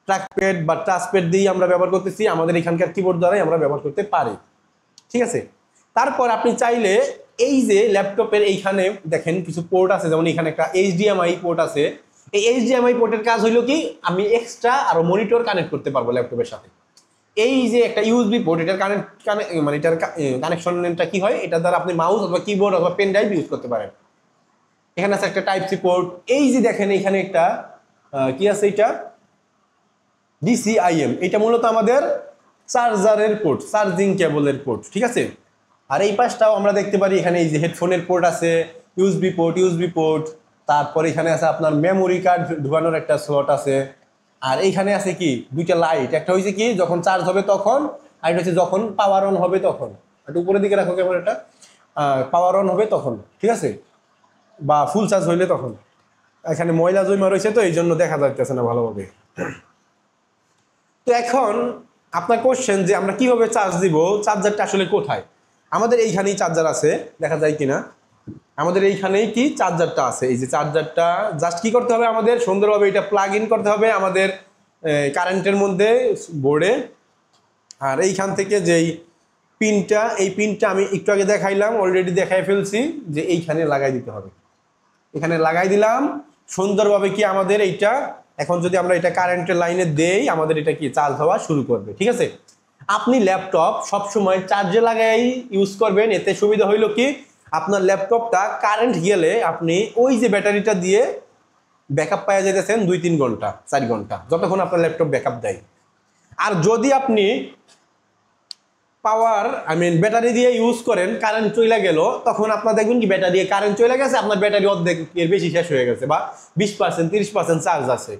Speaker 1: ট্র্যাকপ্যাড বা টাচপ্যাড দিয়ে আমরা ব্যবহার করতেছি, আমাদের এখানকার কিবোর্ড দ্বারাই আমরা ব্যবহার করতে পারি, ঠিক আছে। তারপর আপনি চাইলে এই যে ল্যাপটপের এইখানে দেখেন কিছু পোর্ট আছে, যেমন এখানে একটা HDMI পোর্ট আছে। এই HDMI পোর্টের কাজ হইলো কি, আমি এক্সট্রা আরো মনিটর কানেক্ট করতে পারবো ল্যাপটপের সাথে। এই যে একটা USB পোর্ট, এটার মানে এটার কানেকশনটা কি হয়, এটা দ্বারা আপনি মাউস অথবা কিবোর্ড অথবা পেন ড্রাইভ ইউজ করতে পারেন। এখানে আছে একটা টাইপ সি পোর্ট, এই যে দেখেন এখানে একটা কি আছে, এটা DCIM, এটা মূলত আমাদের চার্জারের পোর্ট, চার্জিং কেবলের পোর্ট, ঠিক আছে। আর এই পাশটাও আমরা দেখতে পারি এখানে এই যে হেডফোনের পোর্ট আছে, ইউএসবি পোর্ট, তারপর এখানে আছে আপনার মেমোরি কার্ড ঢুকানোর একটা স্লট আছে। আর এইখানে আছে কি দুইটা লাইট, একটা হয়েছে কি যখন চার্জ হবে তখন, আর এটা হচ্ছে যখন পাওয়ার অন হবে তখন। একটু উপরের দিকে রাখো ক্যামেরাটা, পাওয়ার অন হবে তখন, ঠিক আছে, বা ফুল চার্জ হইলে তখন। এখানে ময়লা জমা রয়েছে তো এই জন্য দেখা যাইতেছে না ভালোভাবে। তো এখন আপনার কোশ্চেন যে আমরা কিভাবে চার্জ দিব, চার্জারটা আসলে কোথায়? আমাদের এইখানেই চার্জার আছে, দেখা যায় কিনা, আমাদের এইখানেই কি চার্জারটা আছে। এই যে চার্জারটা জাস্ট কি করতে হবে, আমাদের সুন্দরভাবে এটা প্লাগ ইন করতে হবে আমাদের কারেন্টের মধ্যে বোর্ডে। আর এইখান থেকে যেই পিনটা, এই পিনটা আমি একটু আগে দেখাইলাম, অলরেডি দেখাই ফেলছি, যে এইখানে লাগাই দিতে হবে। এখানে লাগাই দিলাম সুন্দরভাবে, কি আমাদের এইটা এখন যদি আমরা এটা কারেন্টের লাইনে দেই, আমাদের এটা কি চার্জ হওয়া শুরু করবে, ঠিক আছে। আপনি ল্যাপটপ সবসময় চার্জে লাগাই ইউজ করবেন, এতে সুবিধা হইলো কি আপনার ল্যাপটপটা কারেন্ট গেলে আপনি ওই যে ব্যাটারিটা দিয়ে ব্যাকআপ পাওয়া যেতেছেন 2-3 ঘন্টা 4 ঘন্টা, যতক্ষণ আপনার ল্যাপটপ ব্যাকআপ দেয়। আর যদি আপনি পাওয়ার ব্যাটারি দিয়ে ইউজ করেন, কারেন্ট চলে গেল, তখন আপনার দেখবেন কি ব্যাটারি কারেন্ট চলে গেছে, আপনার ব্যাটারি অর্ধেক এর বেশি শেষ হয়ে গেছে, বা 20% 30% চার্জ আছে।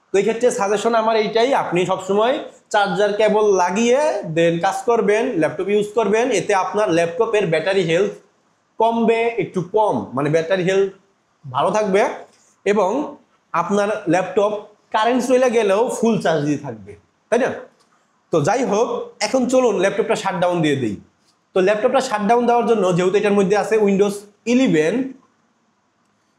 Speaker 1: তো এই ক্ষেত্রে সাজেশন আমার এইটাই, আপনি সবসময় চার্জার কেবল লাগিয়ে দেন কাজ করবেন, ল্যাপটপ ইউজ করবেন, এতে আপনার ল্যাপটপের ব্যাটারি হেলথ কমবে, একটু কম ব্যাটারি হেলথ ভালো থাকবে, এবং আপনার ল্যাপটপ কারেন্ট চলে গেলেও ফুল চার্জ দিয়ে থাকবে, তাই না? তো যাই হোক, এখন চলুন ল্যাপটপটা শাটডাউন দিয়ে দিই। তো ল্যাপটপটা শাটডাউন দেওয়ার জন্য যেহেতু এটার মধ্যে আছে উইন্ডোজ 11,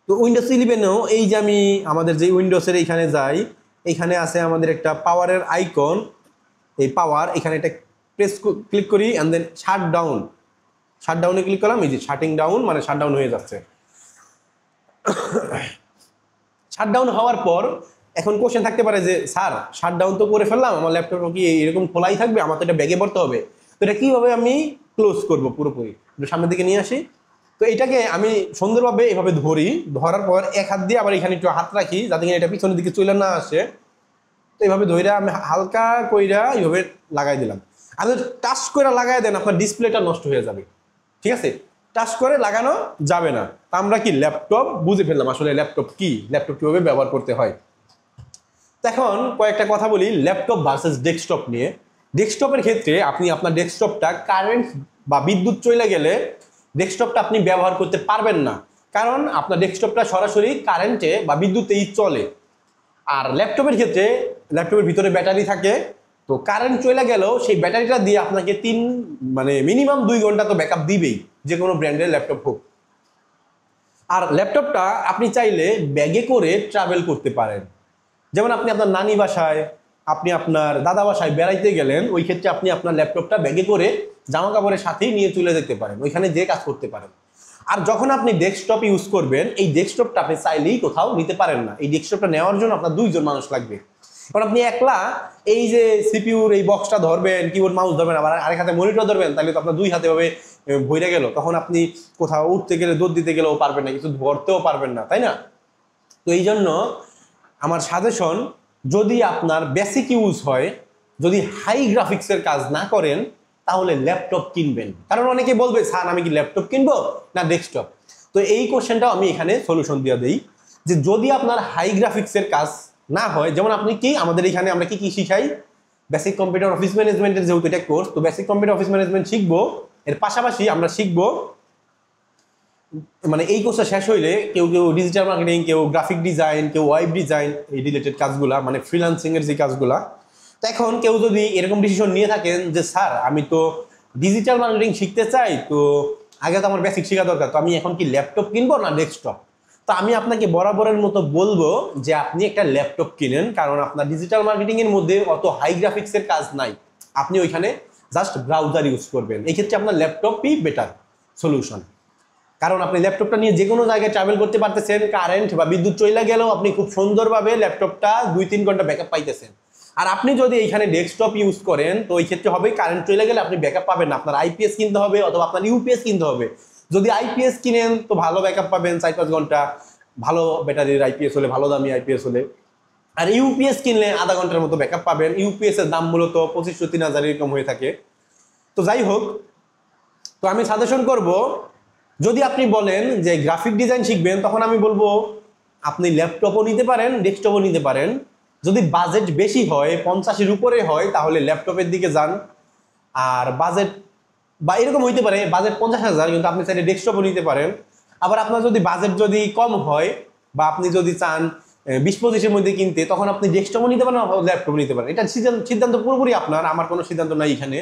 Speaker 1: তো উইন্ডোজ 11এও এই যে আমি আমাদের যে উইন্ডোজের এইখানে যাই, এইখানে আছে আমাদের একটা পাওয়ারের আইকন, এই পাওয়ার, এখানে একটা ক্লিক করি, অ্যান্ড দেন শাটডাউনে ক্লিক করলাম, এই যে শাটিং ডাউন শাটডাউন হয়ে যাচ্ছে। শাটডাউন হওয়ার পর এখন কোশ্চেন থাকতে পারে যে স্যার শাটডাউন তো করে ফেললাম, আমার ল্যাপটপ কি এরকম খোলাই থাকবে, আমার তো এটা ব্যাগে পড়তে হবে, তো এটা কিভাবে আমি ক্লোজ করব পুরোপুরি, সামনের দিকে নিয়ে আসি। তো এটাকে আমি সুন্দরভাবে এভাবে ধরি, ধরার পর এক হাত দিয়ে আবার এখানে একটু হাত রাখি যাতে এটা পিছনের দিকে চলে না আসে। তো এইভাবে ধইরা আমি হালকা কইরা এইভাবে লাগাই দিলাম। আর টাচ করে লাগাই দেন, আপনার ডিসপ্লেটা নষ্ট হয়ে যাবে, ঠিক আছে, টাচ করে লাগানো যাবে না। আমরা কি ল্যাপটপ বুঝে ফেললাম আসলে ল্যাপটপ কি, ল্যাপটপ কিভাবে ব্যবহার করতে হয়। এখন কয়েকটা কথা বলি ল্যাপটপ ভার্সেস ডেস্কটপ নিয়ে। ডেস্কটপের ক্ষেত্রে আপনি আপনার ডেস্কটপটা কারেন্ট বা বিদ্যুৎ চলে গেলে ডেস্কটপটা আপনি ব্যবহার করতে পারবেন না, কারণ আপনার ডেস্কটপটা সরাসরি কারেন্টে বা বিদ্যুতেই চলে। আর ল্যাপটপের ক্ষেত্রে ল্যাপটপের ভিতরে ব্যাটারি থাকে, তো কারেন্ট চলে গেলেও সেই ব্যাটারিটা দিয়ে আপনাকে মিনিমাম 2 ঘন্টা তো ব্যাকআপ দিবেই, যে কোনো ব্র্যান্ডের ল্যাপটপ হোক। আর ল্যাপটপটা আপনি চাইলে ব্যাগে করে ট্রাভেল করতে পারেন, যেমন আপনি আপনার নানি বাসায়, আপনি আপনার দাদা বাসায় বেড়াইতে গেলেন, ওই ক্ষেত্রে আপনি আপনার ল্যাপটপটা ব্যাগে করে জামা কাপড়ের সাথেই নিয়ে চলে যেতে পারেন, ওইখানে যে কাজ করতে পারেন। আর যখন আপনি ডেস্কটপ ইউজ করবেন, এই ডেস্কটপটা আপনি চাইলেই কোথাও নিতে পারেন না, এই ডেস্কটপটা নেওয়ার জন্য আপনার 2 জন মানুষ লাগবে। কারণ আপনি একলা এই যে সিপিইউর এই বক্সটা ধরবেন, কিবোর্ড মাউস ধরবেন, আবার আরেক হাতে মনিটর ধরবেন, তাহলে তো আপনার 2 হাতে ভাবে ভইরা গেল, তখন আপনি কোথাও উঠতে গেলে দৌড় দিতে গেলেও পারবেন না, কিছু ধরতেও পারবেন না, তাই না? তো এই জন্য আমার সাজেশন, যদি আপনার বেসিক ইউজ হয়, যদি হাই গ্রাফিক্সের কাজ না করেন, তাহলে ল্যাপটপ কিনবেন। কারণ অনেকে বলবে স্যার আমি কি ল্যাপটপ কিনবো না ডেস্কটপ? তো এই কোশ্চেনটাও আমি এখানে সলিউশন দিয়ে দিই, যে যদি আপনার হাই গ্রাফিক্সের কাজ না হয়, যেমন আপনি কি আমাদের এখানে আমরা কি কি শিখাই, বেসিক কম্পিউটার অফিস ম্যানেজমেন্টের যেহেতু এটা কোর্স, তো বেসিক কম্পিউটার অফিস ম্যানেজমেন্ট শিখবো, এর পাশাপাশি আমরা শিখবো এই কোর্সটা শেষ হইলে কেউ ডিজিটাল মার্কেটিং, কেউ গ্রাফিক ডিজাইন, কেউ ওয়েব ডিজাইন, এই রিলেটেড কাজগুলা ফ্রিল্যান্সিং এর যে কাজগুলা। তো এখন কেউ যদি এরকম ডিসিশন নিয়ে থাকেন যে স্যার আমি তো ডিজিটাল মার্কেটিং শিখতে চাই, তো আগে তো আমার বেসিক শেখা দরকার, তো আমি এখন কি ল্যাপটপ কিনবো না ডেস্কটপ? তো আমি আপনাকে বরাবরের মতো বলবো যে আপনি একটা ল্যাপটপ কিনেন, কারণ আপনার ডিজিটাল মার্কেটিং এর মধ্যে অত হাই গ্রাফিক্সের কাজ নাই, আপনি ওইখানে জাস্ট ব্রাউজার ইউজ করবেন, এই ক্ষেত্রে আপনার ল্যাপটপই বেটার সলিউশন। কারণ আপনি ল্যাপটপটা নিয়ে যে কোনো জায়গায় ট্রাভেল করতে পারতেছেন, কারেন্ট বা বিদ্যুৎ চলে গেলেও আপনি খুব সুন্দরভাবে ল্যাপটপটা 2-3 ঘন্টা ব্যাকআপ পাইতেছেন। আর আপনি যদি এইখানে ডেস্কটপ ইউজ করেন, তো ওই ক্ষেত্রে হবে কারেন্ট চলে গেলে আপনি ব্যাকআপ পাবেন না, আপনার আইপিএস কিনতে হবে অথবা আপনার ইউপিএস কিনতে হবে। যদি আইপিএস কিনেন তো ভালো ব্যাকআপ পাবেন 4-5 ঘন্টা, ভালো ব্যাটারির আইপিএস হলে, ভালো দামি আইপিএস হলে। আর ইউপিএস কিনলে আধা ঘন্টার মতো ব্যাকআপ পাবেন। ইউপিএস এর দাম মূলত 2500-3000 এরকম হয়ে থাকে। তো যাই হোক, তো আমি সাজেশন করব, যদি আপনি বলেন যে গ্রাফিক ডিজাইন শিখবেন, তখন আমি বলবো আপনি ল্যাপটপও নিতে পারেন, ডেস্কটপও নিতে পারেন। যদি বাজেট বেশি হয়, 50-এর উপরে হয়, তাহলে ল্যাপটপের দিকে যান। আর বাজেট বা এরকম হইতে পারে বাজেট 50,000, কিন্তু আপনি চাইলে ডেস্কটপও নিতে পারেন। আবার আপনার যদি বাজেট যদি কম হয় বা আপনি যদি চান 20-25-এর মধ্যে কিনতে, তখন আপনি ডেস্কটপও নিতে পারেন, ল্যাপটপ নিতে পারেন। এটা সিদ্ধান্ত পুরোপুরি আপনার, আমার কোনো সিদ্ধান্ত নাই এখানে।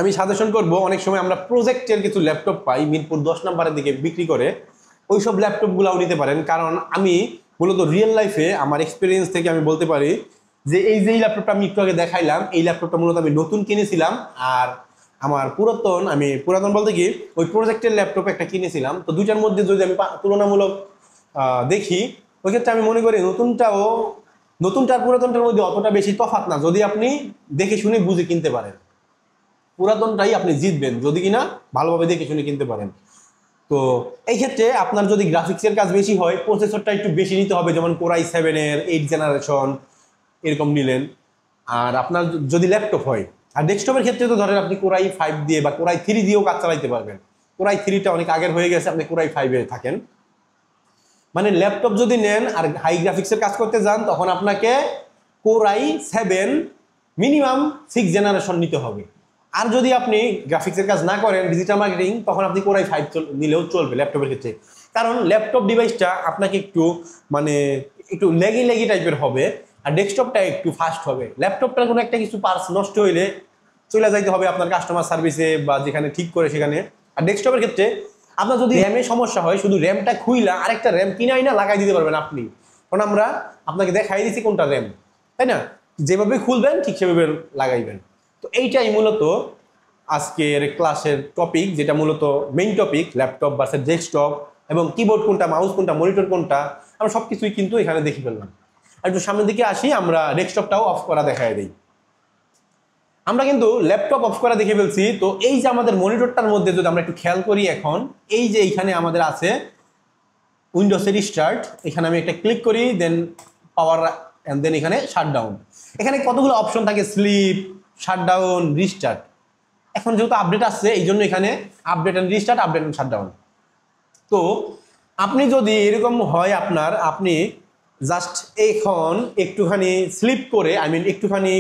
Speaker 1: আমি সাজেশন করব, অনেক সময় আমরা প্রজেক্টের কিছু ল্যাপটপ পাই মিরপুর 10 নম্বরের দিকে বিক্রি করে, ওইসব ল্যাপটপগুলোও নিতে পারেন। কারণ আমি মূলত রিয়েল লাইফে আমার এক্সপিরিয়েন্স থেকে আমি বলতে পারি যে এই যে ল্যাপটপটা আমি একটু আগে দেখাইলাম, এই ল্যাপটপটা মূলত আমি নতুন কিনেছিলাম। আর আমার পুরাতন বলতে কি ওই প্রজেক্টের ল্যাপটপ একটা কিনেছিলাম। তো দুইটার মধ্যে যদি আমি তুলনামূলক দেখি, ওই ক্ষেত্রে আমি মনে করি নতুনটার পুরাতনটার মধ্যে অতটা বেশি তফাৎ না, যদি আপনি দেখে শুনে বুঝে কিনতে পারেন। পুরাতনটাই আপনি জিতবেন যদি কিনা ভালোভাবে দেখে শুনে কিনতে পারেন। তো এই ক্ষেত্রে আপনার যদি গ্রাফিক্সের কাজ বেশি হয়, প্রসেসরটা একটু বেশি নিতে হবে, যেমন Core i7-এর 8 জেনারেশন এরকম নিলেন। আর আপনার যদি ল্যাপটপ হয়, আর ডেস্কটপের ক্ষেত্রে তো ধরেন আপনি Core i5 দিয়ে বা Core i3 দিয়েও কাজ চালাইতে পারবেন। Core i3টা অনেক আগের হয়ে গেছে, আপনি Core i5-এ থাকেন। মানে ল্যাপটপ যদি নেন আর হাই গ্রাফিক্সের কাজ করতে যান, তখন আপনাকে Core i7 মিনিমাম 6 জেনারেশন নিতে হবে। আর যদি আপনি গ্রাফিক্সের কাজ না করেন, ডিজিটাল মার্কেটিং, তখন আপনি Core i5 নিলেও চলবে ল্যাপটপের ক্ষেত্রে। কারণ ল্যাপটপ ডিভাইসটা আপনাকে একটু লেগি টাইপের হবে, আর ডেস্কটপটা একটু ফাস্ট হবে। ল্যাপটপটার কোনো একটা কিছু পার্টস নষ্ট হইলে চলে যাইতে হবে আপনার কাস্টমার সার্ভিসে বা যেখানে ঠিক করে সেখানে। আর ডেস্কটপের ক্ষেত্রে আপনার যদি র্যামে সমস্যা হয়, শুধু র্যামটা খুইলা আরেকটা র্যাম কিনে না লাগাই দিতে পারবেন আপনি। কারণ আমরা আপনাকে দেখাই দিচ্ছি কোনটা র্যাম, তাই না? যেভাবে খুলবেন ঠিক সেভাবে লাগাইবেন। তো এইটাই মূলত আজকের ক্লাসের টপিক, যেটা মূলত main topic, laptop versus desktop, এবং কিবোর্ড কোনটা, মাউস কোনটা, মনিটর কোনটা, আমরা সবকিছুই কিন্তু এখানে দেখে ফেললাম। আর একটু সামনের দিকে আসি, আমরা ডেস্কটপটাও অফ করা দেখাই দিই। আমরা কিন্তু ল্যাপটপ অফ করা দেখে ফেলছি। তো এই যে আমাদের মনিটরটার মধ্যে যদি আমরা একটু খেয়াল করি, এখন এই যে এইখানে আমাদের আছে উইন্ডোজের স্টার্ট, এখানে আমি একটা ক্লিক করি, দেন পাওয়ার, এন্ড দেন এখানে শাটডাউন। এখানে কতগুলো অপশন থাকে, স্লিপ, শাটডাউন, রিস্টার্ট। এখন যেহেতু আপডেট আসছে, এই জন্য এখানে update and restart, update and shutdown. তো আপনি যদি এরকম হয় আপনি জাস্ট এখন একটুখানি স্লিপ করে, একটুখানি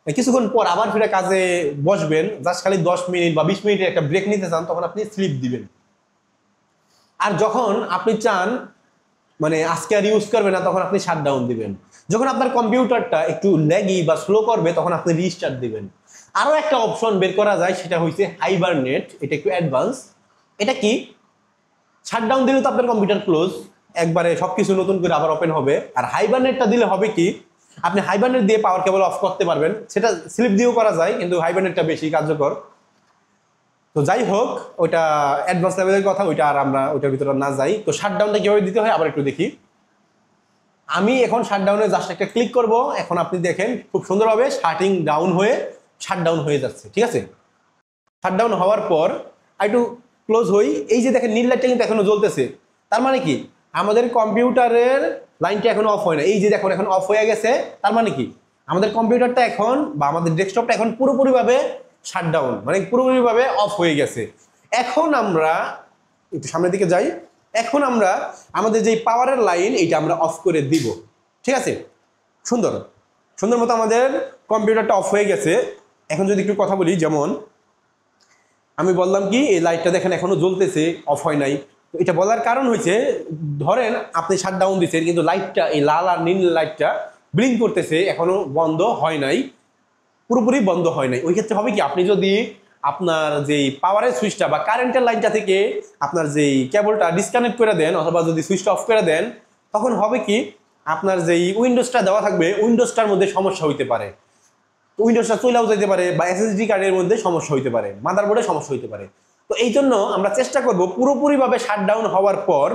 Speaker 1: কিছুক্ষণ পর আবার ফিরে কাজে বসবেন, জাস্ট খালি 10 মিনিট বা 20 মিনিটের একটা ব্রেক নিতে চান, তখন আপনি স্লিপ দিবেন। আর যখন আপনি চান আজকে আর ইউজ করবে না, তখন আপনি শাটডাউন দিবেন। যখন আপনার কম্পিউটারটা একটু ল্যাগি বা স্লো করবে, তখন আপনি রিস্টার্ট দিবেন। আরো একটা অপশন বের করা যায়, সেটা হচ্ছে হাইবারনেট। এটা একটু অ্যাডভান্স। এটা কি, শাটডাউন দিলে তো আপনার কম্পিউটার ক্লোজ, একবারে সবকিছু নতুন করে আবার ওপেন হবে। আর হাইবারনেটটা দিলে হবে কি, আপনি হাইবারনেট দিয়ে পাওয়ার কেবল অফ করতে পারবেন। সেটা স্লিপ দিয়েও করা যায়, কিন্তু হাইবারনেটটা বেশি কার্যকর। তো যাই হোক, ওইটা অ্যাডভান্স লেভেলের কথা, ওইটা আর আমরা ওইটার ভিতরে না যাই। তো শাটডাউনটা কিভাবে দিতে হয় আবার একটু দেখি। আমি এখন শাটডাউনে জাস্ট একটা ক্লিক করব। এখন আপনি দেখেন খুব সুন্দরভাবে শাটডাউন হয়ে যাচ্ছে। ঠিক আছে, শাটডাউন হওয়ার পর একটু ক্লোজ হই। এই যে দেখেন নীল লাইটটা কিন্তু এখনো জ্বলতেছে, তার মানে কি আমাদের কম্পিউটারের লাইনটা এখনো অফ হয় না। এই যে দেখুন এখন অফ হয়ে গেছে, তার মানে কি আমাদের কম্পিউটারটা এখন বা আমাদের ডেস্কটপটা এখন পুরোপুরিভাবে শাটডাউন, পুরোপুরিভাবে অফ হয়ে গেছে। এখন আমরা একটু সামনের দিকে যাই। এখন আমরা আমাদের যে পাওয়ারের লাইন, এইটা আমরা অফ করে দিব। ঠিক আছে, সুন্দর মতো আমাদের কম্পিউটারটা অফ হয়ে গেছে। এখন যদি একটু কথা বলি, যেমন আমি বললাম কি এই লাইটটা দেখেন এখনো জ্বলতেছে, অফ হয় নাই। এটা বলার কারণ হচ্ছে, ধরেন আপনি শাটডাউন দিচ্ছেন, কিন্তু লাইটটা, এই লাল আর নীল লাইটটা ব্লিঙ্ক করতেছে, এখনো বন্ধ হয় নাই, পুরোপুরি বন্ধ হয় নাই। ওই ক্ষেত্রে হবে কি, আপনি যদি আপনার যেই পাওয়ারের সুইচটা বা কারেন্টের লাইনটা থেকে আপনার যেই কেবলটা ডিসকানেক্ট করে দেন, অথবা যদি সুইচটা অফ করে দেন, তখন হবে কি আপনার যেই উইন্ডোজটা দেওয়া থাকবে, উইন্ডোজটার মধ্যে সমস্যা হইতে পারে। উইন্ডোজটা চলেও যেতে পারে, বা এসএসডি কার্ডের মধ্যে সমস্যা হইতে পারে, মাদারবোর্ডে সমস্যা হইতে পারে। তো এই জন্য আমরা চেষ্টা করব পুরোপুরিভাবে শাটডাউন হওয়ার পর,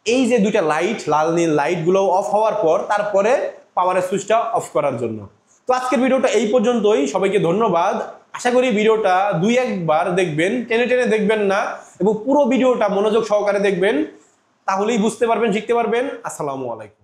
Speaker 1: এই যে দুইটা লাইট, লাল নীল লাইটগুলো অফ হওয়ার পর, তারপরে পাওয়ারের সুইচটা অফ করার জন্য। তো আজকের ভিডিওটা এই পর্যন্তই। সবাইকে ধন্যবাদ। আশা করি ভিডিওটা 2-1 বার দেখবেন, টেনে টেনে দেখবেন না, এবং পুরো ভিডিওটা মনোযোগ সহকারে দেখবেন, তাহলেই বুঝতে পারবেন, শিখতে পারবেন। আসসালামু আলাইকুম।